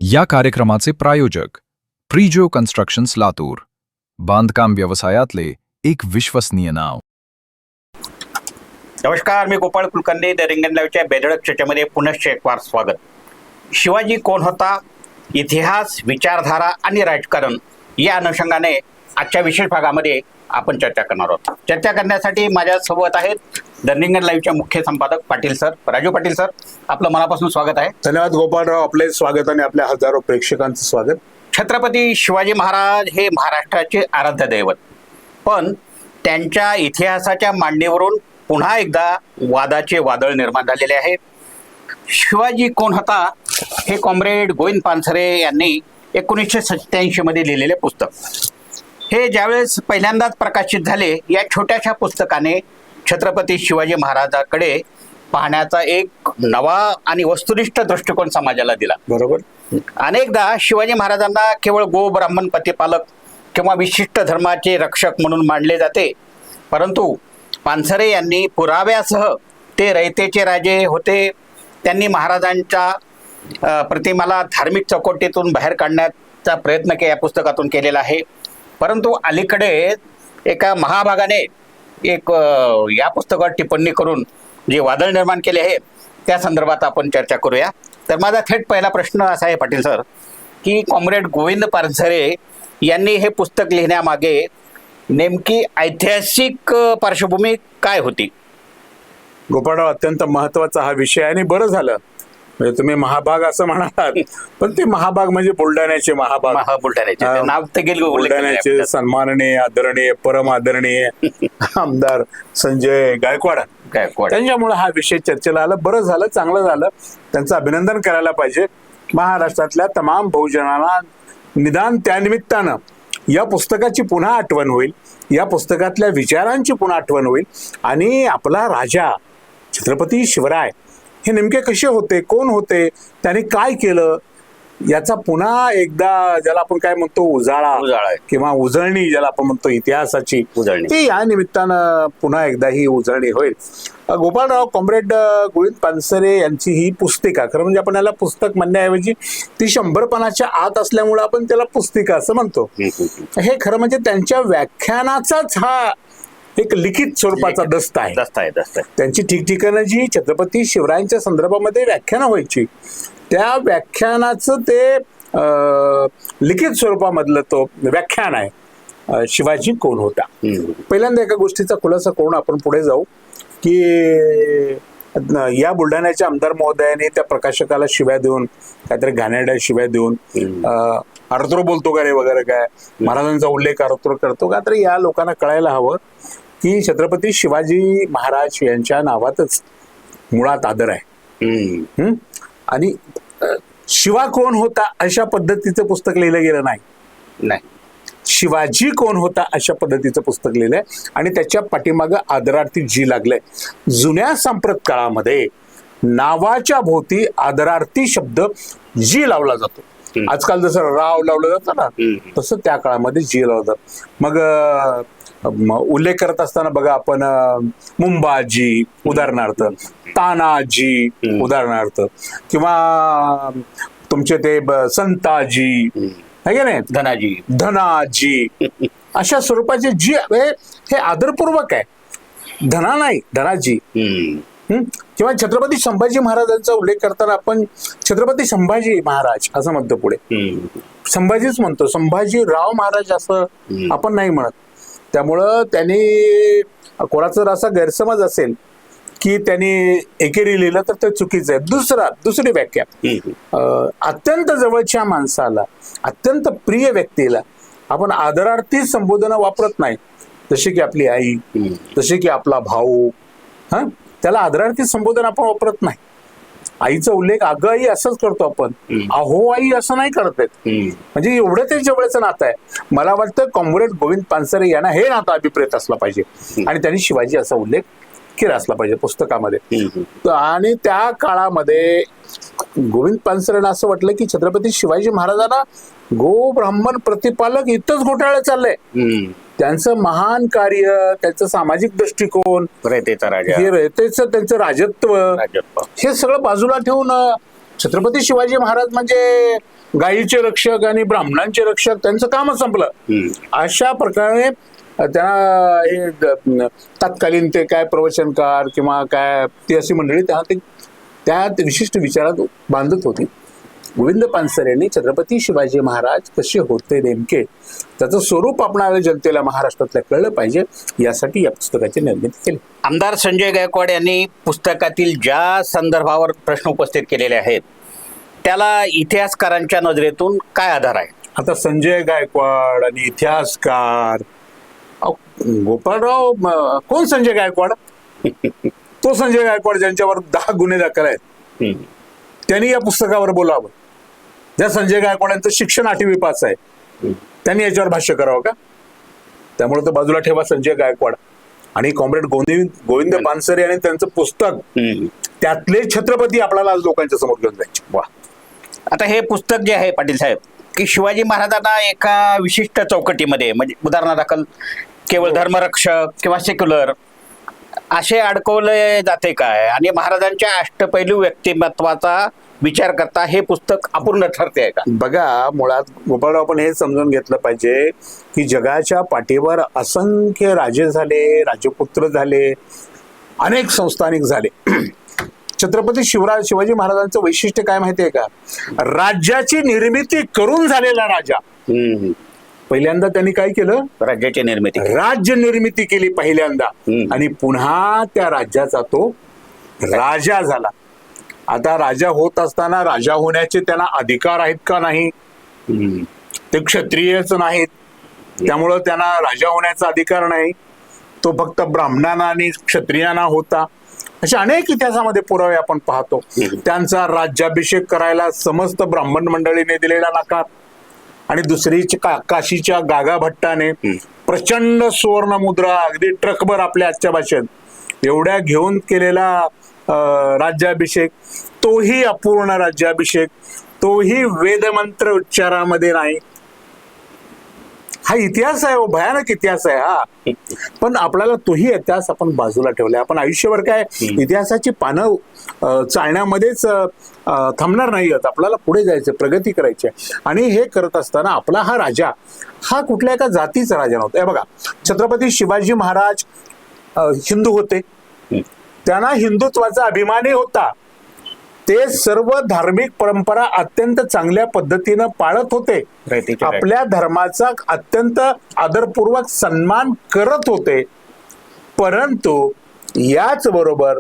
या कार्यक्रमाचे प्रायोजक प्रिजो कन्स्ट्रक्शन्स लातूर, बांधकाम व्यवसायातले एक विश्वसनीय नाव. नमस्कार, मी गोपाळ कुलकर्णी. द रिंगण लाईव्हच्या बेधडक चर्चेमध्ये पुनश्च एक वार स्वागत. शिवाजी कोण होता, इतिहास, विचारधारा आणि राजकारण या अनुषंगाने आजच्या विशेष भागामध्ये आपण चर्चा करणार आहोत. चर्चा करण्यासाठी माझ्यासोबत आहेत द रिंगण लाईव्हच्या मुख्य संपादक पाटील सर, राजू पाटील सर. आपलं मनापासून स्वागत आहे. धन्यवाद गोपाळराव, आपले स्वागत आणि आपल्या हजारो प्रेक्षकांचं स्वागत. छत्रपती शिवाजी महाराज हे महाराष्ट्राचे आराध्य दैवत, पण त्यांच्या इतिहासाच्या मांडणीवरून पुन्हा एकदा वादाचे वादळ निर्माण झालेले आहे. शिवाजी कोण होता हे कॉम्रेड गोविंद पानसरे यांनी 1987 मध्ये लिहिलेले पुस्तक. हे ज्यावेळेस पहिल्यांदाच प्रकाशित झाले, या छोट्याशा पुस्तकाने छत्रपती शिवाजी महाराजांकडे पाहण्याचा एक नवा आणि वस्तुनिष्ठ दृष्टिकोन समाजाला दिला. बरोबर. अनेकदा शिवाजी महाराजांना केवळ गो ब्राह्मण प्रतिपालक किंवा विशिष्ट धर्माचे रक्षक म्हणून मानले जाते, परंतु पानसरे यांनी पुराव्यासह ते रयतेचे राजे होते. त्यांनी महाराजांच्या प्रतिमाला धार्मिक चौकटीतून बाहेर काढण्याचा प्रयत्न या पुस्तकातून केलेला आहे. परंतु अलीकडे एका महाभागाने एक या पुस्तकावर टिप्पणी करून जे वादळ निर्माण केले आहे त्या संदर्भात आपण चर्चा करूया. तर माझा थेट पहिला प्रश्न असा आहे पाटील सर, की कॉम्रेड गोविंद पानसरे यांनी हे पुस्तक लिहिण्यामागे नेमकी ऐतिहासिक पार्श्वभूमी काय होती? गोपाळराव, अत्यंत महत्वाचा हा विषय आणि बरं झालं म्हणजे तुम्ही महाभाग असं म्हणालात, पण ते महाभाग म्हणजे बुलढाण्याचे महाभाग. बुलढाण्याचे नाव तर गेले, बुलढाण्याचे सन्माननीय, आदरणीय, परम आदरणीय आमदार संजय गायकवाड, त्यांच्यामुळे हा विषय चर्चेला आला. बरं झालं, चांगलं झालं, त्यांचं अभिनंदन करायला पाहिजे. महाराष्ट्रातल्या तमाम बहुजनांना निदान त्यानिमित्तानं या पुस्तकाची पुन्हा आठवण होईल, या पुस्तकातल्या विचारांची पुन्हा आठवण होईल आणि आपला राजा छत्रपती शिवराय हे नेमके कसे होते, कोण होते, त्यांनी काय केलं, याचा पुन्हा एकदा ज्याला आपण काय म्हणतो उजाळा किंवा उजळणी ज्याला आपण म्हणतो इतिहासाची उजळणी, ती या निमित्तानं पुन्हा एकदा ही उजळणी होईल. गोपाळराव, कॉम्रेड गोविंद पानसरे यांची ही पुस्तिका, खरं म्हणजे आपण याला पुस्तक म्हणण्याऐवजी ती 100 पानाच्या आत असल्यामुळे आपण त्याला पुस्तिका असं म्हणतो. हे खरं म्हणजे त्यांच्या व्याख्यानाचाच हा एक लिखित स्वरूपाचा दस्त आहे. त्यांची ठिकठिकाणी जी छत्रपती शिवरायांच्या संदर्भामध्ये व्याख्यानं व्हायची, त्या व्याख्यानाचं ते लिखित स्वरूपामधलं तो व्याख्यान आहे शिवाजी कोण होता. पहिल्यांदा एका गोष्टीचा खुलासा करून आपण पुढे जाऊ, की या बुलढाण्याच्या आमदार महोदयाने त्या प्रकाशकाला शिव्या देऊन, काहीतरी घाणेरड्या शिव्या देऊन, अर्धरो बोलतो का रे वगैरे, काय महाराजांचा उल्लेख अर्धरो करतो का, तर या लोकांना कळायला हवं की छत्रपती शिवाजी महाराज यांच्या नावातच मुळात आदर आहे. आणि शिवा कोण होता अशा पद्धतीचं पुस्तक लिहिलं गेलं नाही. शिवाजी कोण होता अशा पद्धतीचं पुस्तक लिहिलंय आणि त्याच्या पाठीमागं आदरार्थी जी लागलंय. जुन्या सांप्रत काळामध्ये नावाच्या भोवती आदरार्थी शब्द जी लावला जातो. आजकाल जसं राव लावलं जातं ना, तसं त्या काळामध्ये जी लावलं जातं. मग उल्लेख करत असताना बघा आपण मुंबाजी उदाहरणार्थ, तानाजी उदाहरणार्थ, किंवा तुमचे ते संताजी आहे की नाही, धनाजी अशा स्वरूपाचे जी हे आदरपूर्वक आहे. धना नाही, धनाजी. किंवा छत्रपती संभाजी महाराजांचा उल्लेख करताना आपण छत्रपती संभाजी महाराज असं म्हणतो, पुढे संभाजीच म्हणतो, संभाजी राव महाराज असं आपण नाही म्हणत. त्यामुळं त्यांनी कोणाचा जर असा गैरसमज असेल की त्यांनी एकेरी लिहिलं तर ते चुकीचं आहे. दुसरी व्याख्या, अत्यंत जवळच्या माणसाला, अत्यंत प्रिय व्यक्तीला आपण आदरार्थी संबोधन वापरत नाही. जसे की आपली आई, जसे की आपला भाऊ, त्याला आदरार्थी संबोधन आपण वापरत नाही. आईचा उल्लेख अगं आई असंच करतो आपण, अहो आई असं नाही करत आहेत. म्हणजे एवढं ते जवळचं नातं आहे. मला वाटतं कॉम्रेड गोविंद पानसरे यांना हे नातं अभिप्रेत असलं पाहिजे आणि त्यांनी शिवाजी असा उल्लेख केला असला पाहिजे पुस्तकामध्ये. आणि त्या काळामध्ये गोविंद पानसरेंना असं वाटलं की छत्रपती शिवाजी महाराजांना गो ब्राह्मण प्रतिपालक इथंच घोटाळा चाललंय. त्यांचं महान कार्य, त्यांचं सामाजिक दृष्टिकोन, रयतेचा राजा, हे रयतेचं त्यांचं राजत्व, हे सगळं बाजूला ठेवून छत्रपती शिवाजी महाराज म्हणजे गायीचे रक्षक आणि ब्राह्मणांचे रक्षक, त्यांचं कामच संपलं. अशा प्रकारे त्यांना हे तत्कालीन ते काय प्रवचनकार किंवा काय ती अशी मंडळी त्या विशिष्ट विचारात बांधत होती. गोविंद पानसरेंनी छत्रपती शिवाजी महाराज कसे होते नेमके त्याचं स्वरूप आपणाला जनतेला महाराष्ट्रातल्या कळलं पाहिजे, यासाठी या पुस्तकाची निर्मिती केली. आमदार संजय गायकवाड यांनी पुस्तकातील ज्या संदर्भावर प्रश्न उपस्थित केलेले आहेत त्याला इतिहासकारांच्या नजरेतून काय आधार आहे? आता संजय गायकवाड आणि इतिहासकार, गोपाळराव कोण संजय गायकवाड? तो संजय गायकवाड ज्यांच्यावर 10 गुन्हे दाखल आहेत, त्यांनी या पुस्तकावर बोलावं. ज्या संजय गायकवाड यांचं शिक्षण 8वी पास आहे, त्यांनी याच्यावर भाष्य करावं का? त्यामुळे तो बाजूला ठेवा संजय गायकवाड आणि कॉम्रेड गोविंद पानसरे आणि त्यांचं पुस्तक, त्यातले छत्रपती आपल्याला आज लोकांच्या समोर घेऊन जायचे. वा. आता हे पुस्तक जे आहे पाटील साहेब, की शिवाजी महाराजांना एका विशिष्ट चौकटीमध्ये, म्हणजे उदाहरणादाखल केवळ धर्मरक्षक किंवा सेक्युलर असे अडकवले जाते काय, आणि महाराजांच्या अष्टपैलू व्यक्तिमत्वाचा विचार करता हे पुस्तक अपूर्ण ठरते आहे का? बघा, मुळात गोपाळराव आपण हे समजून घेतलं पाहिजे की जगाच्या पाठीवर असंख्य राजे झाले, राजपुत्र झाले, अनेक संस्थानिक झाले. छत्रपती शिवाजी महाराजांचं वैशिष्ट्य काय माहितीये का? राज्याची निर्मिती करून झालेला राजा. पहिल्यांदा त्यांनी काय केलं? राज्याची निर्मिती, राज्य निर्मिती केली पहिल्यांदा, आणि पुन्हा त्या राज्याचा तो राजा झाला. आता राजा होत असताना राजा होण्याचे त्यांना अधिकार आहेत का? नाही. ते क्षत्रियच नाहीत, त्यामुळं त्यांना राजा होण्याचा अधिकार नाही. तो फक्त ब्राह्मणांना आणि क्षत्रियांना होता. अशा अनेक इतिहासामध्ये पुरावे आपण पाहतो. त्यांचा राज्याभिषेक करायला समस्त ब्राह्मण मंडळीने दिलेला नकार, आणि दुसरी काशीच्या गागा भट्टाने प्रचंड सुवर्ण मुद्रा, अगदी ट्रकभर आपल्या आजच्या भाषेत एवढ्या घेऊन केलेला राज्याभिषेक, तोही अपूर्ण राज्याभिषेक, तोही वेदमंत्र उच्चारामध्ये नाही. हा इतिहास आहे, भयानक इतिहास आहे हा. पण आपल्याला तोही इतिहास आपण बाजूला ठेवलाय. आपण आयुष्यभर काय इतिहासाची पानं चालण्यामध्येच थांबणार नाही आहोत. आपल्याला पुढे जायचं, प्रगती करायची. आणि हे करत असताना आपला हा राजा हा कुठल्या एका जातीचा राजा नव्हता. हे बघा, छत्रपती शिवाजी महाराज हिंदू होते, त्यांना हिंदुत्वाचा अभिमानही होता. ते सर्व धार्मिक परंपरा अत्यंत चांगल्या पद्धतीनं पाळत होते. आपल्या धर्माचा अत्यंत आदरपूर्वक सन्मान करत होते. परंतु याच बरोबर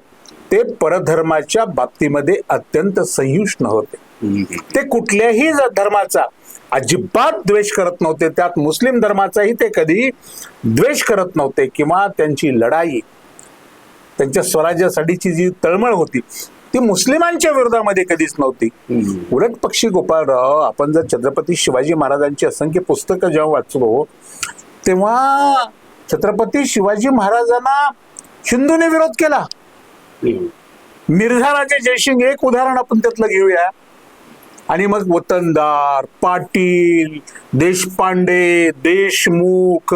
ते परधर्माच्या बाबतीमध्ये अत्यंत सहिष्णु होते. ते कुठल्याही धर्माचा अजिबात द्वेष करत नव्हते. त्यात मुस्लिम धर्माचाही ते कधी द्वेष करत नव्हते, किंवा त्यांची लढाई, त्यांच्या स्वराज्यासाठीची जी तळमळ होती ती मुस्लिमांच्या विरोधामध्ये कधीच नव्हती. उलट पक्षी गोपाळराव, आपण जर छत्रपती शिवाजी महाराजांची असंख्य पुस्तकं जेव्हा वाचलो तेव्हा छत्रपती शिवाजी महाराजांना हिंदूने विरोध केला. मिर्झा राजे जयसिंग एक उदाहरण आपण त्यातलं घेऊया, आणि मग वतनदार, पाटील, देशपांडे, देशमुख,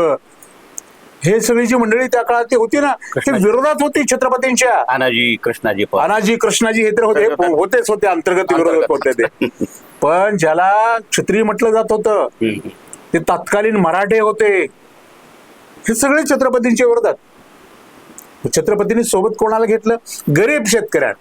हे सगळी जी मंडळी त्या काळात ते होती ना, ते विरोधात होती छत्रपतींच्या. अनाजी कृष्णाजी हे तर होतेच होते, अंतर्गत विरोधक होते ते. पण ज्याला क्षत्रिय म्हटलं जात होतं ते तत्कालीन मराठे होते. हे सगळे छत्रपतींच्या विरोधात. छत्रपतींनी सोबत कोणाला घेतलं? गरीब शेतकऱ्या,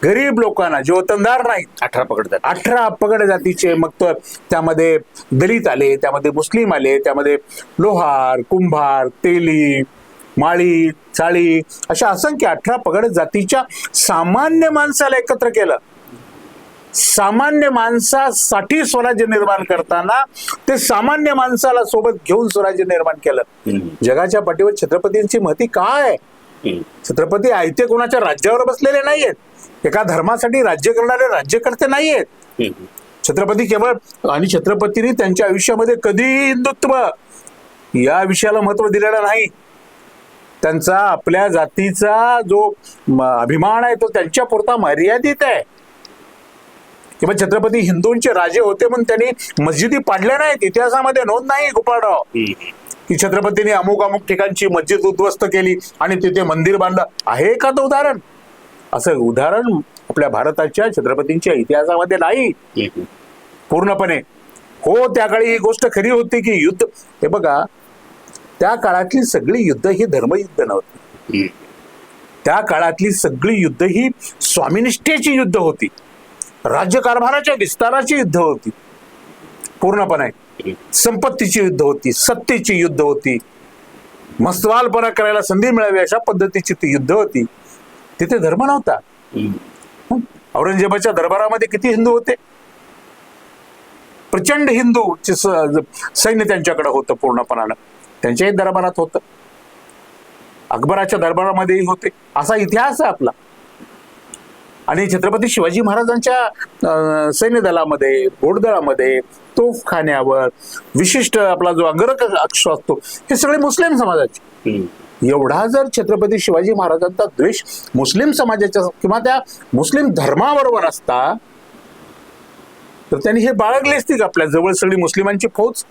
गरीब लोकांना, जे वतनदार नाहीत, 18 पगड जातीचे. मग तर त्यामध्ये दलित आले, त्यामध्ये मुस्लिम आले, त्यामध्ये लोहार, कुंभार, तेली, माळी, चाळी, अशा असंख्य 18 पगड जातीच्या सामान्य माणसाला एकत्र केलं. सामान्य माणसासाठी स्वराज्य निर्माण करताना ते सामान्य माणसाला सोबत घेऊन स्वराज्य निर्माण केलं. जगाच्या पाठीवर छत्रपतींची महती काय? छत्रपती आयते कोणाच्या राज्यावर बसलेले नाहीयेत, एका धर्मासाठी राज्य करणारे राज्यकर्ते नाहीयेत. छत्रपती केवळ, आणि छत्रपतींनी त्यांच्या आयुष्यामध्ये कधीही हिंदुत्व या विषयाला महत्व दिलेलं नाही. त्यांचा आपल्या जातीचा जो अभिमान आहे तो त्यांच्या पुरता मर्यादित आहे. किंवा छत्रपती हिंदूंचे राजे होते म्हणून त्यांनी मस्जिदी पाडल्या नाहीत. इतिहासामध्ये नोंद नाही गोपाळराव की छत्रपतींनी अमुक अमुक ठिकाणची मस्जिद उद्ध्वस्त केली आणि तिथे मंदिर बांधलं. आहे का तो उदाहरण? असं उदाहरण आपल्या भारताच्या छत्रपतींच्या इतिहासामध्ये नाही पूर्णपणे. हो, त्या काळी ही गोष्ट खरी होती की युद्ध, हे बघा, त्या काळातली सगळी युद्ध ही धर्मयुद्ध नव्हती. त्या काळातली सगळी युद्ध ही स्वामिनिष्ठेची युद्ध होती, राज्यकारभाराच्या विस्ताराची युद्ध होती, पूर्णपणे संपत्तीची युद्ध होती, सत्तेची युद्ध होती, मस्तवालपणा करायला संधी मिळावी अशा पद्धतीची ती युद्ध होती. तिथे धर्म नव्हता. औरंगजेबाच्या दरबारामध्ये किती हिंदू होते? प्रचंड हिंदू सैन्य त्यांच्याकडे होतं पूर्णपणानं, त्यांच्याही दरबारात होतं, अकबराच्या दरबारामध्येही होते. असा इतिहास आहे आपला. आणि छत्रपती शिवाजी महाराजांच्या सैन्य दलामध्ये, घोडदळामध्ये, तोफखान्यावर विशिष्ट आपला जो अंगरक्षक असतो, हे सगळे मुस्लिम समाजाचे. एवढा जर छत्रपती शिवाजी महाराजांचा द्वेष मुस्लिम समाजाच्या किंवा त्या मुस्लिम धर्माबरोबर असता तर त्यांनी हे बाळगले असते का? आपल्या जवळ सगळी मुस्लिमांची फौज.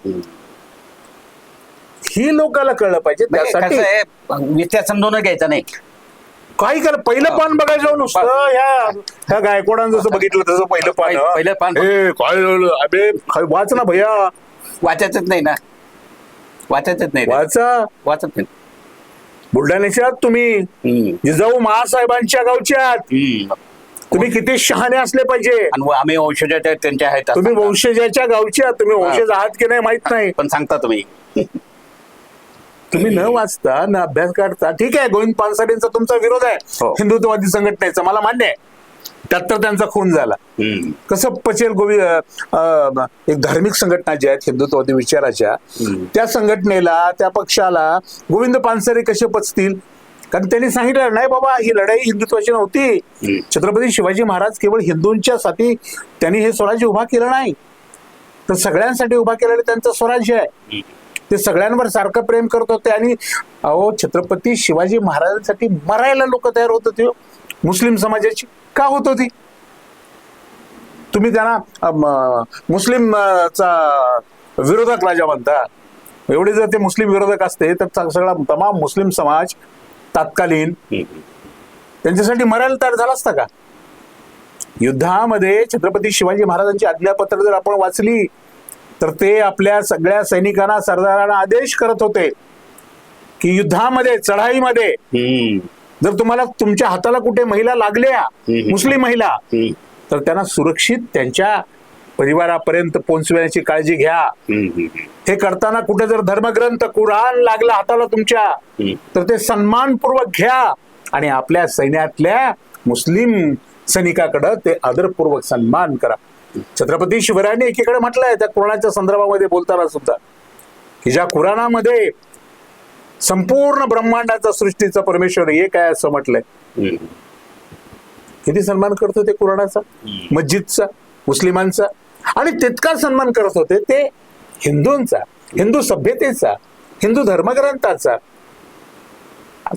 ही लोकांना कळलं पाहिजे. त्यासाठी विषय समजून घ्यायचा नाही. काही करा, पहिलं पान बघायचं नुसतं. ह्या गायकवाडांचं जसं बघितलं तसं पहिलं पान काय वाच ना भैया. वाचायचंच नाही ना, वाचायचंच नाही, वाचत नाही. बुलढाण्याच्या तुम्ही जिजाऊ महासाहेबांच्या गावच्या तुम्ही किती शहाणे असले पाहिजे. आणि आम्ही वंशजाच्या त्यांच्या आहेत. तुम्ही वंशजाच्या गावच्या, तुम्ही वंशज आहात की नाही माहित नाही, पण सांगता तुम्ही. तुम्ही न वाचता न अभ्यास करता. ठीक आहे, गोविंद पानसरेंचा तुमचा विरोध आहे हिंदुत्ववादी संघटनेचा, मला मान्य आहे. त्यात त्यांचा खून झाला. कसं पचेल? एक धार्मिक संघटना ज्या आहेत हिंदुत्ववादी विचाराच्या, त्या संघटनेला, त्या पक्षाला गोविंद पानसरे कसे पचतील? कारण त्यांनी सांगितलं नाही बाबा, ही लढाई हिंदुत्वाची नव्हती. छत्रपती शिवाजी महाराज केवळ हिंदूंच्या साठी त्यांनी हे स्वराज्य उभा केलं नाही, तर सगळ्यांसाठी उभा केलेलं त्यांचं स्वराज्य आहे. ते सगळ्यांवर सारखं प्रेम करत होते. आणि अहो, छत्रपती शिवाजी महाराजांसाठी मरायला लोक तयार होत होते. मुस्लिम समाजाची का होत होती? तुम्ही त्यांना मुस्लिमचा विरोधक राजा म्हणता. एवढे जर ते मुस्लिम विरोधक असते तर सगळा तमाम मुस्लिम समाज तात्कालीन त्यांच्यासाठी मरायला तयार झाला असता का? युद्धामध्ये छत्रपती शिवाजी महाराजांची आज्ञापत्र जर आपण वाचली तर ते आपल्या सगळ्या सैनिकांना, सरदारांना आदेश करत होते की युद्धामध्ये, चढाईमध्ये जर तुम्हाला तुमच्या हाताला कुठे महिला लागल्या, मुस्लिम महिला, तर त्यांना सुरक्षित त्यांच्या परिवारापर्यंत पोहोचवण्याची काळजी घ्या. हे करताना कुठे जर धर्मग्रंथ कुराण लागला हाताला तुमच्या, तर ते सन्मानपूर्वक घ्या आणि आपल्या सैन्यातल्या मुस्लिम सैनिकाकडे ते आदरपूर्वक सन्मान करा. छत्रपती शिवरायांनी एकीकडे म्हटलंय त्या कुराणाच्या संदर्भामध्ये बोलताना सुद्धा की ज्या कुराणामध्ये संपूर्ण ब्रह्मांडाचा, सृष्टीचा परमेश्वर एक आहे असं म्हटलंय. किती सन्मान करत होते कुराणाचा, मस्जिदचा, मुस्लिमांचा, आणि तितका सन्मान करत होते ते हिंदूंचा, हिंदू सभ्यतेचा, हिंदू धर्मग्रंथाचा.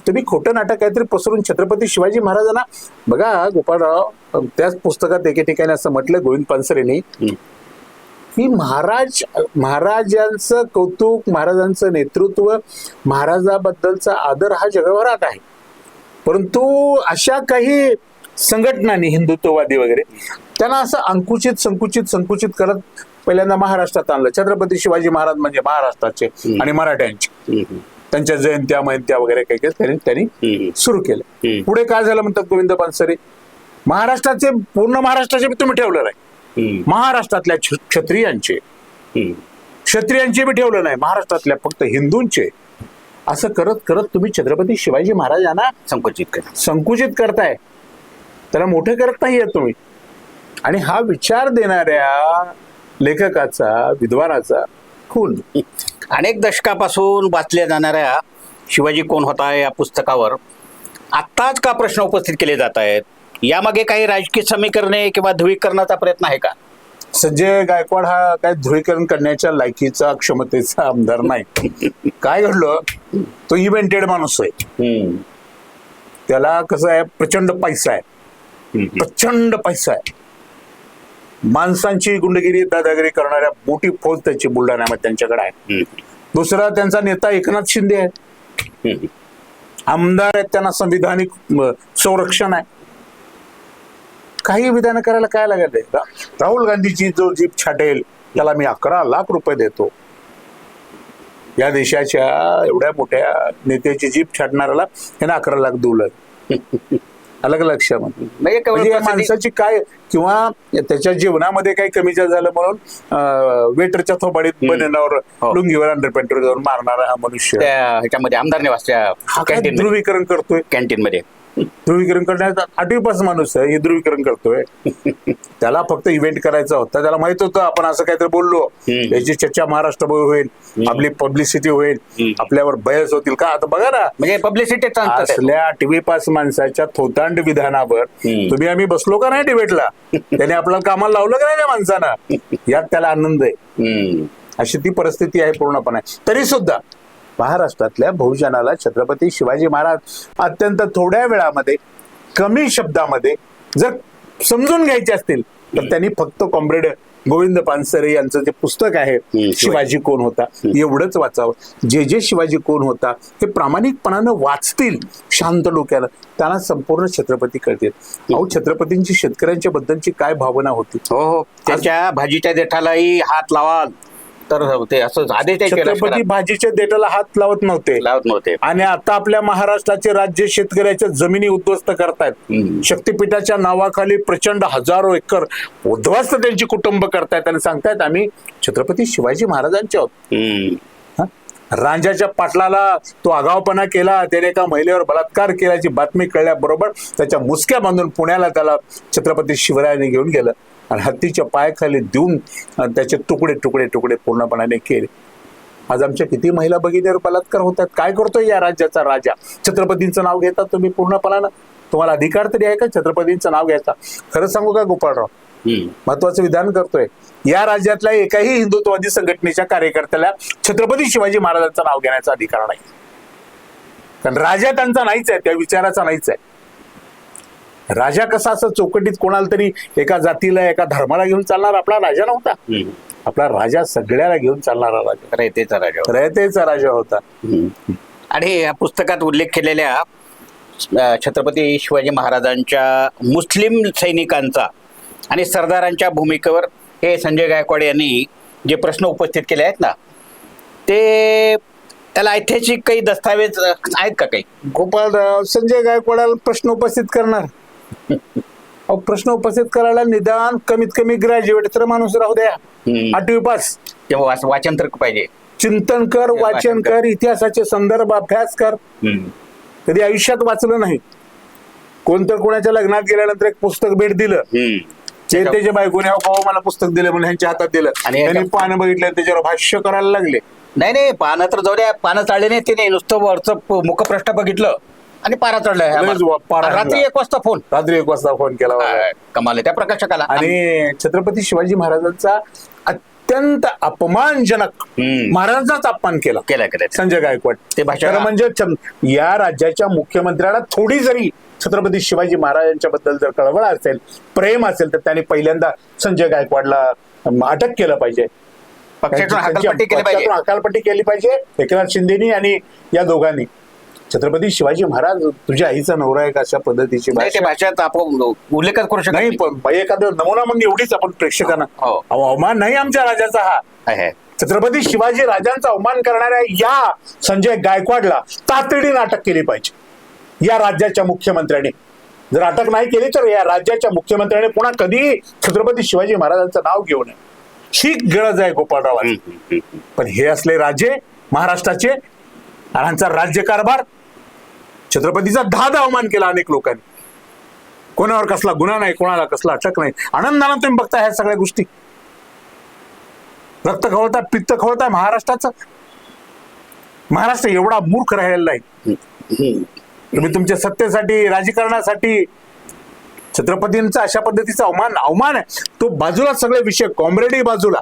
तुम्ही खोटं नाटक काहीतरी पसरून छत्रपती शिवाजी महाराजांना बघा. गोपाळराव, त्याच पुस्तकात एके ठिकाणी असं म्हटलं गोविंद पानसरेंनी की महाराजांचं कौतुक, महाराजांचं नेतृत्व, महाराजाबद्दलचा आदर हा जगभरात आहे. परंतु अशा काही संघटनांनी, हिंदुत्ववादी वगैरे, त्यांना असं संकुचित करत पहिल्यांदा महाराष्ट्रात आणलं. छत्रपती शिवाजी महाराज म्हणजे महाराष्ट्राचे आणि मराठ्यांचे, त्यांच्या जयंत्या महंत्या वगैरे काही त्यांनी सुरू केलं. पुढे काय झालं म्हणतात गोविंद पानसरे, महाराष्ट्राचे, पूर्ण महाराष्ट्राचे तुम्ही ठेवलं नाही, महाराष्ट्रातल्या क्षत्रियांचे बी ठेवलं नाही, महाराष्ट्रातल्या फक्त हिंदूंचे. असं करत करत तुम्ही छत्रपती शिवाजी महाराजांना संकुचित करताय, त्याला मोठे करत नाहीये तुम्ही. आणि हा विचार देणाऱ्या लेखकाचा, विद्वानाचा खून. अनेक दशकापासून वाचल्या जाणाऱ्या शिवाजी कोण होता या पुस्तकावर आत्ताच का प्रश्न उपस्थित केले जात आहेत? यामागे काही राजकीय समीकरणे किंवा ध्रुवीकरणाचा प्रयत्न आहे का? संजय गायकवाड हा काय ध्रुवीकरण करण्याच्या लायकीचा, क्षमतेचा आमदार नाही. काय घडलं, तो इव्हेंटेड माणूस आहे. त्याला कसं आहे, प्रचंड पैसा आहे, प्रचंड पैसा आहे. माणसांची गुंडगिरी, दादागिरी करणाऱ्या मोठी फौज त्याची बुलढाण्यामध्ये त्यांच्याकडे आहे. दुसरा त्यांचा नेता एकनाथ शिंदे आहे, आमदार आहेत, त्यांना संविधानिक संरक्षण आहे. काही विधान करायला काय लागेल? राहुल गांधीची जो जीप छाटेल त्याला मी 11 लाख रुपये देतो. या देशाच्या एवढ्या मोठ्या नेत्याची जीप छाटणाऱ्याला त्यांना 11 लाख दिलं. अलग लक्ष म्हणजे या माणसाची काय, किंवा त्याच्या जीवनामध्ये काही कमी जास्त झालं म्हणून वेटरच्या थोबाडीत बनवण्यावर लुंगीवर अंडर पेट्रोल जाऊन मारणारा हा मनुष्य ह्याच्यामध्ये आमदार निवासच्या कॅन्टीन ध्रुवीकरण करतोय. कॅन्टीन मध्ये ध्रुवीकरण करण्याचा 8वी पास माणूस आहे, हे ध्रुवीकरण करतोय. त्याला फक्त इव्हेंट करायचा होता. त्याला माहित होतं आपण असं काहीतरी बोललो याची चर्चा महाराष्ट्रभर होईल, आपली पब्लिसिटी होईल, आपल्यावर बयस होतील का. आता बघा ना, म्हणजे पब्लिसिटी असल्या 8वी पास माणसाच्या थोतांड विधानावर तुम्ही आम्ही बसलो का नाही डिबेटला, त्याने आपल्याला कामाला लावलं का नाही त्या माणसानं, यात त्याला आनंद आहे. अशी ती परिस्थिती आहे पूर्णपणे. तरी सुद्धा महाराष्ट्रातल्या बहुजनाला छत्रपती शिवाजी महाराज अत्यंत थोड्या वेळामध्ये कमी शब्दामध्ये जर समजून घ्यायचे असतील तर त्यांनी फक्त कॉम्रेड गोविंद पानसरे यांचं जे पुस्तक आहे शिवाजी कोण होता एवढंच वाचावं. जे शिवाजी कोण होता हे प्रामाणिकपणानं वाचतील शांत डोक्याला, त्यांना संपूर्ण छत्रपती कळतील. अहो, छत्रपतींची शेतकऱ्यांच्या बद्दलची काय भावना होती. हो, त्याच्या भाजीच्या देठालाही हात लावाल तर ते असं आदेश छत्रपती भाजीच्या देठाला हात लावत नव्हते. आणि आता आपल्या महाराष्ट्राचे राज्य शेतकऱ्याच्या जमिनी उद्ध्वस्त करतायत. शक्तीपीठाच्या नावाखाली प्रचंड हजारो एकर उद्ध्वस्त त्यांची कुटुंब करतायत आणि सांगतायत आम्ही छत्रपती शिवाजी महाराजांचे आहोत. रांजाच्या पाटलाला तो आगावपणा केला, त्याने एका महिलेवर बलात्कार केल्याची बातमी कळल्याबरोबर त्याच्या मुसक्या बांधून पुण्याला त्याला छत्रपती शिवरायांनी घेऊन गेलं आणि हत्तीच्या पायाखाली देऊन त्याचे तुकडे तुकडे तुकडे पूर्णपणाने केले. आज आमच्या किती महिला भगिनीवर बलात्कार होतात. काय करतोय या राज्याचा राजा? छत्रपतींचं नाव घेतात तुम्ही पूर्णपणानं. तुम्हाला अधिकार तरी आहे का छत्रपतींचं नाव घ्यायचा? खरं सांगू का गोपाळराव, महत्वाचं विधान करतोय. या राज्यातल्या एकाही हिंदुत्ववादी संघटनेच्या कार्यकर्त्याला छत्रपती शिवाजी महाराजांचं नाव घेण्याचा अधिकार नाही. कारण राजा त्यांचा नाहीच आहे, त्या विचाराचा नाहीच आहे. राजा कसा असं चौकटीत कोणाला तरी एका जातीला एका धर्माला घेऊन चालणार आपला राजा नव्हता. आपला राजा सगळ्याला घेऊन चालणारा राजा, रयतेचा राजा होता. आणि या पुस्तकात उल्लेख केलेल्या छत्रपती शिवाजी महाराजांच्या मुस्लिम सैनिकांचा आणि सरदारांच्या भूमिकेवर हे संजय गायकवाड यांनी जे प्रश्न उपस्थित केले आहेत ना, ते त्याला ऐतिहासिक काही दस्तावेज आहेत का काही? गोपाळराव, संजय गायकवाडाला प्रश्न उपस्थित करणार? प्रश्न उपस्थित करायला निदान कमीत कमी ग्रॅज्युएट तर माणूस राहू द्या, 8वी पास. तेव्हा वाचन तर पाहिजे, चिंतन कर, वाचन कर, इतिहासाचे संदर्भ अभ्यास कर. कधी आयुष्यात वाचलं नाही. कोणतं कोणाच्या लग्नात गेल्यानंतर एक पुस्तक भेट दिलं, त्याच्या बायकोने मला पुस्तक दिलं म्हणून ह्यांच्या हातात दिलं आणि त्यांनी पानं बघितलं त्याच्यावर भाष्य करायला लागले. नाही, पानं तर जाऊ द्या, पानं चालले नाही तिने, नुसतं वरचं मुखपृष्ठ बघितलं आणि पारा चढलाय. रात्री 1 वाजता फोन केला कमाल त्या प्रकाशकाला. आणि छत्रपती शिवाजी महाराजांचा अत्यंत अपमानजनक महाराजांचाच अपमान केला संजय गायकवाड. ते भाषा म्हणजे या राज्याच्या मुख्यमंत्र्याला थोडी जरी छत्रपती शिवाजी महाराजांच्या बद्दल जर कळवळ असेल, प्रेम असेल, तर त्यांनी पहिल्यांदा संजय गायकवाडला अटक केलं पाहिजे, पक्षातून हकालपट्टी केली पाहिजे. एकनाथ शिंदेनी आणि या दोघांनी. छत्रपती शिवाजी महाराज तुझ्या आईचा नवरा आहे अशा पद्धतीची भाषेत आपण उल्लेख करू शकत नाही. पण एखादा नमुना म्हणजे एवढीच आपण प्रेक्षकांना अवमान नाही आमच्या राजाचा हा. छत्रपती शिवाजी राजांचा अवमान करणाऱ्या या संजय गायकवाडला तातडीने अटक केली पाहिजे. या राज्याच्या मुख्यमंत्र्यांनी जर अटक नाही केली तर या राज्याच्या मुख्यमंत्र्यांनी पुन्हा कधी छत्रपती शिवाजी महाराजांचं नाव घेऊ नये, ही गरज आहे गोपाळरावांची. पण हे असले राजे महाराष्ट्राचे आणि ह्यांचा राज्यकारभार, छत्रपतीचा धादा अवमान केला अनेक लोकांनी. कोणावर कसला गुन्हा नाही, कोणाला कसला अटक नाही. आनंदानं तुम्ही बघता ह्या सगळ्या गोष्टी. रक्त खवळता, पित्त खवळता महाराष्ट्राचं. महाराष्ट्र एवढा मूर्ख राहिलेला नाही. तुम्ही तुमच्या सत्तेसाठी, राजकारणासाठी छत्रपतींचा अशा पद्धतीचा अवमान आहे. तो बाजूला सगळे विषय, कॉम्रेडही बाजूला,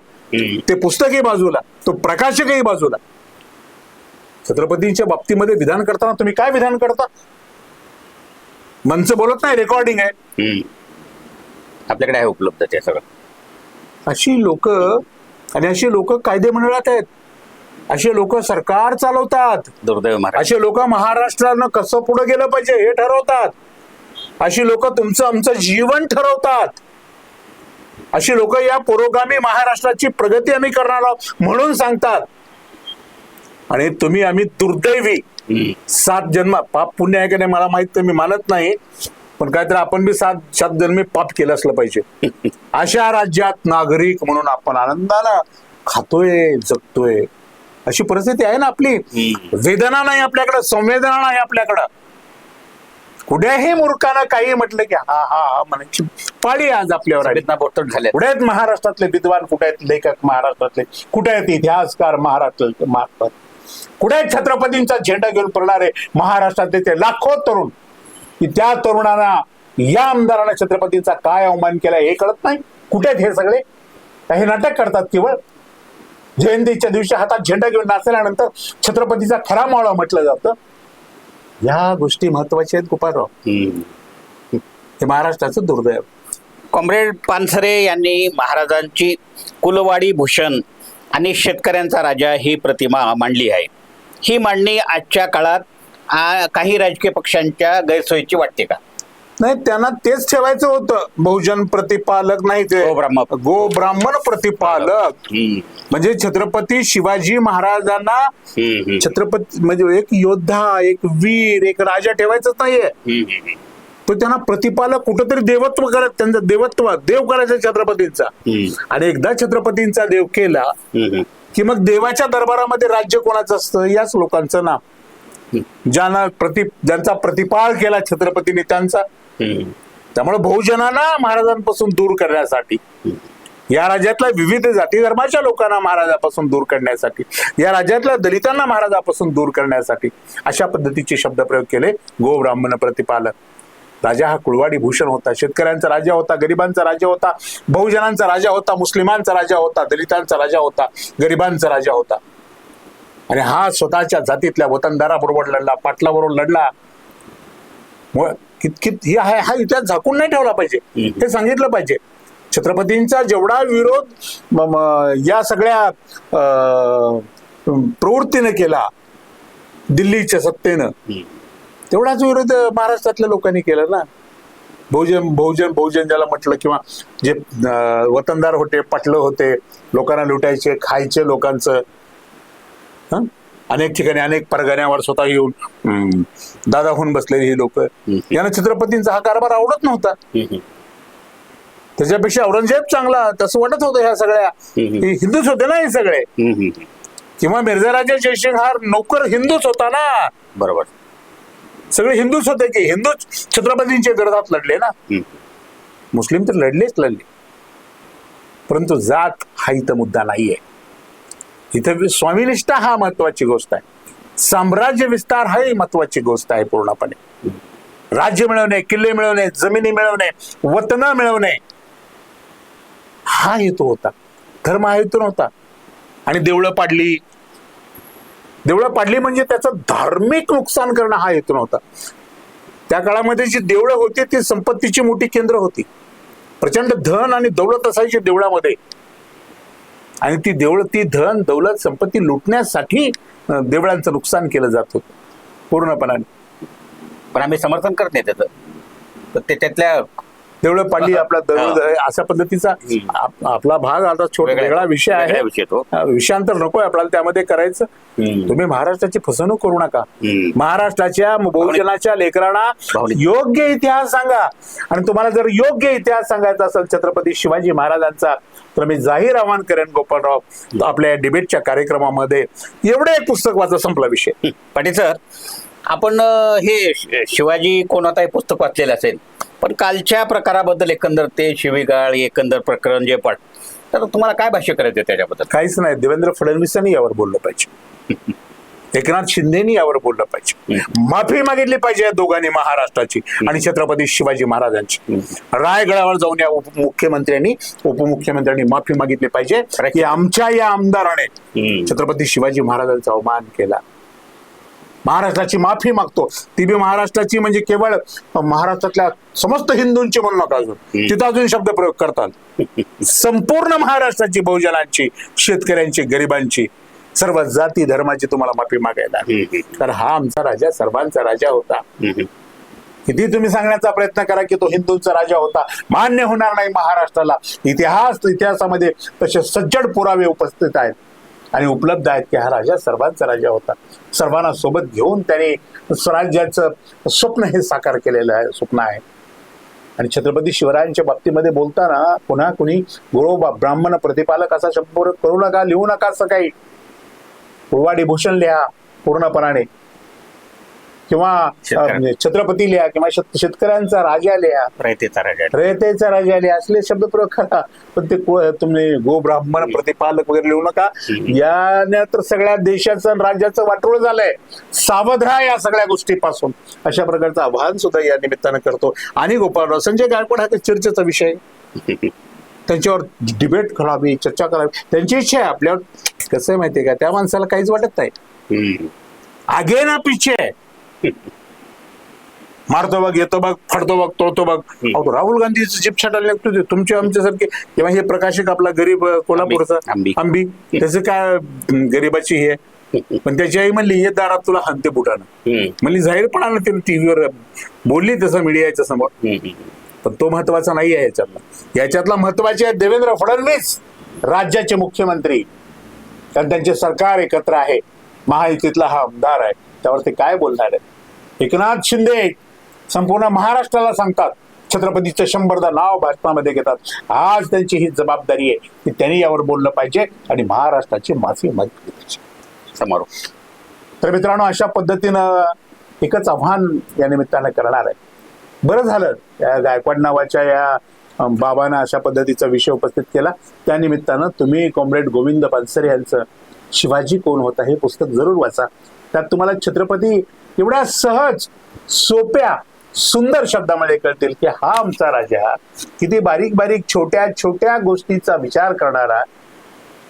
ते पुस्तकही बाजूला, तो प्रकाशकही बाजूला. छत्रपतींच्या बाबतीमध्ये विधान करताना तुम्ही काय विधान करता? मनचं बोलत नाही, रेकॉर्डिंग आहे, आपल्याकडे आहे उपलब्ध ते सगळं. अशी लोक आणि अशी लोक कायदे मंडळात आहेत, असे लोक सरकार चालवतात. दुर्दैव महाराज. असे लोक महाराष्ट्रानं कसं पुढे गेलं पाहिजे हे ठरवतात. अशी लोक तुमचं आमचं जीवन ठरवतात. अशी लोक या पुरोगामी महाराष्ट्राची प्रगती आम्ही करणार आहोत म्हणून सांगतात. आणि तुम्ही आम्ही दुर्दैवी 7 जन्म पाप पुण्य आहे की नाही मला माहित नाही, मी मानत नाही, पण काहीतरी आपण बी 7 जन्मी पाप केलं असलं पाहिजे. अशा राज्यात नागरिक म्हणून आपण आनंदानं खातोय जगतोय. अशी परिस्थिती आहे ना आपली. वेदना नाही आपल्याकडं, संवेदना नाही आपल्याकडं. कुठेही मूर्खानं काही म्हटलं की हा हा हा म्हणायची पाळी आज आपल्यावर आली. कुठे आहेत महाराष्ट्रातले विद्वान, कुठे आहेत लेखक महाराष्ट्रातले, कुठे आहेत इतिहासकार महाराष्ट्रातले, कुठे आहेत छत्रपतींचा झेंडा घेऊन फिरणारे महाराष्ट्रातले ते लाखो तरुण, की त्या तरुणांना या आमदारांना छत्रपतींचा काय अवमान केला हे कळत नाही. कुठे आहेत हे सगळे? काही नाटक करतात केवळ. जयंतीच्या दिवशी हातात झेंडा घेऊन नाचल्यानंतर छत्रपतीचा खरा मावळा म्हटलं जातं. या गोष्टी महत्वाच्या आहेत गोपाळराव. हे महाराष्ट्राचं दुर्दैव. कॉम्रेड पानसरे यांनी महाराजांची कुलवाडी भूषण आणि शेतकऱ्यांचा राजा ही प्रतिमा मांडली आहे. ही मांडणी आजच्या काळात काही राजकीय पक्षांच्या गैरसोयीची वाटते का? नाही, त्यांना तेच ठेवायचं होतं. बहुजन प्रतिपालक नाही, ते गो ब्राह्मण प्रतिपालक. म्हणजे छत्रपती शिवाजी महाराजांना छत्रपती म्हणजे एक योद्धा, एक वीर, एक राजा ठेवायचंच नाहीये. तो त्यांना प्रतिपालक, कुठंतरी देवत्व करत, त्यांचं देवत्व देव करायचं छत्रपतींचा. आणि एकदा छत्रपतींचा देव केला की मग देवाच्या दरबारामध्ये राज्य कोणाचं असतं? याच लोकांचं नाव. ज्यांचा प्रतिपाळ केला छत्रपतीने त्यांचा. त्यामुळे बहुजनांना महाराजांपासून दूर करण्यासाठी, या राज्यातल्या विविध जाती धर्माच्या लोकांना महाराजापासून दूर करण्यासाठी, या राज्यातल्या दलितांना महाराजापासून दूर करण्यासाठी अशा पद्धतीचे शब्दप्रयोग केले. गो ब्राह्मण प्रतिपालक. राजा हा कुळवाडी भूषण होता. शेतकऱ्यांचा राजा होता, गरिबांचा राजा होता, बहुजनांचा राजा होता, मुस्लिमांचा राजा होता, दलितांचा राजा होता, गरिबांचा राजा होता. आणि हा स्वतःच्या जातीतल्या वतनदाराबरोबर लढला, पाटलाबरोबर लढला. हा इतिहास झाकून नाही ठेवला पाहिजे, हे सांगितलं पाहिजे. छत्रपतींचा जेवढा विरोध या सगळ्या प्रवृत्तीने केला दिल्लीच्या सत्तेनं, तेवढाच विरोध महाराष्ट्रातल्या लोकांनी केला ना. बहुजन ज्याला म्हटलं, किंवा जे वतनदार होते, पाटलं होते, लोकांना लुटायचे, खायचे लोकांचं. अनेक ठिकाणी अनेक परगण्यावर स्वतः येऊन दादा होऊन बसलेली ही लोक, यांना छत्रपतींचा हा कारभार आवडत नव्हता. त्याच्यापेक्षा औरंगजेब चांगला, तसं वाटत होतं. ह्या सगळ्या हिंदूच होते ना हे सगळे. किंवा मिर्झा राजा जयसिंग हा नोकर हिंदूच होता ना. बरोबर, सगळे हिंदूच होते की हिंदूच छत्रपतींच्या विरोधात लढले ना. मुस्लिम तर लढले, परंतु जात हा इथं मुद्दा नाहीये. इथं स्वामीनिष्ठा हा महत्वाची गोष्ट आहे. साम्राज्य विस्तार हा महत्वाची गोष्ट आहे पूर्णपणे. राज्य मिळवणे, किल्ले मिळवणे, जमिनी मिळवणे, वतन मिळवणे हा हेतू होता. धर्म हा हेतू नव्हता. आणि देवळं पाडली म्हणजे त्याचं धार्मिक नुकसान करणं हा हेतू नव्हता. त्या काळामध्ये जी देवळं होती ती संपत्तीची मोठी केंद्र होती. प्रचंड धन आणि दौलत असायची देवळामध्ये. आणि ती धन दौलत संपत्ती लुटण्यासाठी देवळांचं नुकसान केलं जात होतं पूर्णपणाने. पण आम्ही समर्थन करत नाही त्याचं. त्यातल्या देवळं पाडली, आपला दौलत अशा पद्धतीचा आपला भाग आता छोटा वेगळा विषय आहे. विषयांतर नकोय आपल्याला त्यामध्ये करायचं. तुम्ही महाराष्ट्राची फसवणूक करू नका. महाराष्ट्राच्या बहुजनाच्या लेकरांना योग्य इतिहास सांगा. आणि तुम्हाला जर योग्य इतिहास सांगायचा असेल छत्रपती शिवाजी महाराजांचा, तर मी जाहीर आवाहन करेन गोपाळराव, आपल्या डिबेटच्या कार्यक्रमामध्ये एवढं एक पुस्तक वाचा, संपला विषय. पाटील सर, आपण हे शिवाजी कोणाचं हे पुस्तक वाचलेलं असेल, पण कालच्या प्रकाराबद्दल एकंदर ते शिवीगाळ एकंदर प्रकरण जे पण, तर तुम्हाला काय भाष्य करायचं त्याच्याबद्दल? काहीच नाही. देवेंद्र फडणवीसांनी यावर बोललं पाहिजे. एकनाथ शिंदेनी यावर बोललं पाहिजे. माफी मागितली पाहिजे या दोघांनी, महाराष्ट्राची आणि छत्रपती शिवाजी महाराजांची. रायगडावर जाऊन या उपमुख्यमंत्र्यांनी माफी मागितली पाहिजे की आमच्या या आमदाराने छत्रपती शिवाजी महाराजांचा अवमान केला. महाराष्ट्राची माफी मागतो. ती बी महाराष्ट्राची म्हणजे केवळ महाराष्ट्रातल्या समस्त हिंदूंची म्हणू नका, अजून तिथं अजून शब्द प्रयोग करतात. संपूर्ण महाराष्ट्राची, बहुजनांची, शेतकऱ्यांची, गरिबांची, सर्व जाती धर्माची तुम्हाला माफी मागायला. तर हा आमचा राजा सर्वांचा राजा होता. किती तुम्ही सांगण्याचा प्रयत्न करा की तो हिंदूंचा राजा होता, मान्य होणार नाही महाराष्ट्राला. इतिहासामध्ये तसे सज्जड पुरावे उपस्थित आहेत आणि उपलब्ध आहेत की हा राजा सर्वांचा राजा होता. सर्वांना सोबत घेऊन त्याने स्वराज्याचं स्वप्न हे साकार केलेलं आहे, स्वप्न आहे. आणि छत्रपती शिवरायांच्या बाबतीमध्ये बोलताना पुन्हा कुणी गोळोबा ब्राह्मण प्रतिपालक असा शब्द करू नका, लिहू नका असं काही. कुळवाडी भूषण लिहा पूर्णपणाने, किंवा छत्रपती लिहा, किंवा शेतकऱ्यांचा राजा लिहा, रयतेचा राजा लिहा, असले शब्द प्रयोग करा. पण ते तुम्ही गो ब्राह्मण प्रतिपालक वगैरे लिहू नका. याने तर सगळ्या देशाचं राज्याचं वाटोळ झालंय. सावध राहा या सगळ्या गोष्टीपासून, अशा प्रकारचं आवाहन सुद्धा या निमित्तानं करतो. आणि गोपाळराव संजय गायकवाड हा चर्चेचा विषय, त्यांच्यावर डिबेट करावी, चर्चा करावी, त्यांची इच्छा आहे. आपल्यावर कसं आहे माहितीये का, त्या माणसाला काहीच वाटत नाही. आगे ना पिछे, मारतो बघ, येतो बघ, फडतो बघ, तोडतो बघ. राहुल गांधीचं जीप छाटायला लागतो तुमचे आमच्यासारखे, किंवा हे प्रकाशक आपला गरीब कोल्हापूरचा आंबी, त्याचं काय गरीबाची हे. पण त्याची आई म्हणली ये दारात तुला हानते बुटानं, म्हणली जाहीरपणानं ते टीव्हीवर बोलली तसं मीडियाच्या समोर. पण तो महत्वाचा नाही आहे याच्यातला महत्वाचे आहे देवेंद्र फडणवीस राज्याचे मुख्यमंत्री, कारण त्यांचे सरकार एकत्र आहे, महायुतीतला हा आमदार आहे, त्यावर ते काय बोलणार आहे. एकनाथ शिंदे संपूर्ण महाराष्ट्राला सांगतात, छत्रपतीचं 100दा नाव भाषणामध्ये घेतात. आज त्यांची ही जबाबदारी आहे की त्यांनी यावर बोललं पाहिजे आणि महाराष्ट्राची माफी मागितली पाहिजे समोर. तर मित्रांनो, अशा पद्धतीनं एकच आव्हान या निमित्तानं करणार आहे. बरं झालं या गायकवाड नावाच्या या बाबांना अशा पद्धतीचा विषय उपस्थित केला. त्या निमित्तानं तुम्ही कॉम्रेड गोविंद पानसरे यांचं शिवाजी कोण होता हे पुस्तक जरूर वाचा. त्यात तुम्हाला छत्रपती एवढ्या सहज, सोप्या, सुंदर शब्दामध्ये कळतील की हा आमचा राजा किती बारीक बारीक छोट्या छोट्या गोष्टीचा विचार करणारा,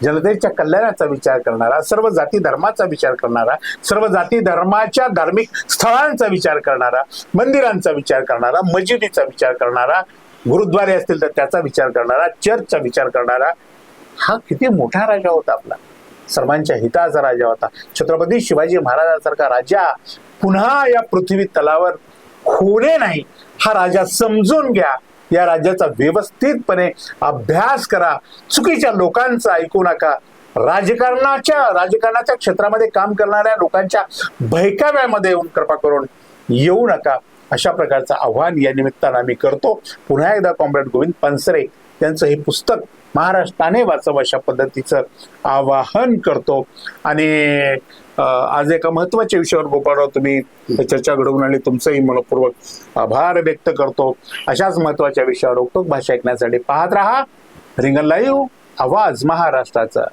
जनतेच्या कल्याणाचा विचार करणारा, सर्व जाती धर्माचा विचार करणारा, सर्व जाती धर्माच्या धार्मिक स्थळांचा विचार करणारा, मंदिरांचा विचार करणारा, मस्जिदीचा विचार करणारा, गुरुद्वारे असतील तर त्याचा विचार करणारा, चर्चचा विचार करणारा, हा किती मोठा राजा होता आपला, सर्वांच्या हिताचा राजा होता. छत्रपती शिवाजी महाराजांसारखा राजा पुन्हा या पृथ्वी तलावर होणे नाही, हा राजा समजून घ्या. या राज्याचा व्यवस्थितपणे अभ्यास करा. चुकीच्या लोकांचं ऐकू नका. राजकारणाच्या क्षेत्रामध्ये काम करणाऱ्या लोकांच्या बहकाव्यामध्ये येऊन कृपा करून येऊ नका. अशा प्रकारचं आव्हान या निमित्तानं आम्ही करतो. पुन्हा एकदा कॉम्रेड गोविंद पानसरे यांचं हे पुस्तक महाराष्ट्राने वाचावं अशा पद्धतीचं आवाहन करतो. आणि आज एका महत्वाच्या विषयावर गोपाळराव तुम्ही चर्चा घडवून आणली, तुमचंही मनपूर्वक आभार व्यक्त करतो. अशाच महत्वाच्या विषयावर रोखोक भाषा ऐकण्यासाठी पाहत रहा रिंगण लाईव्ह, आवाज महाराष्ट्राचा.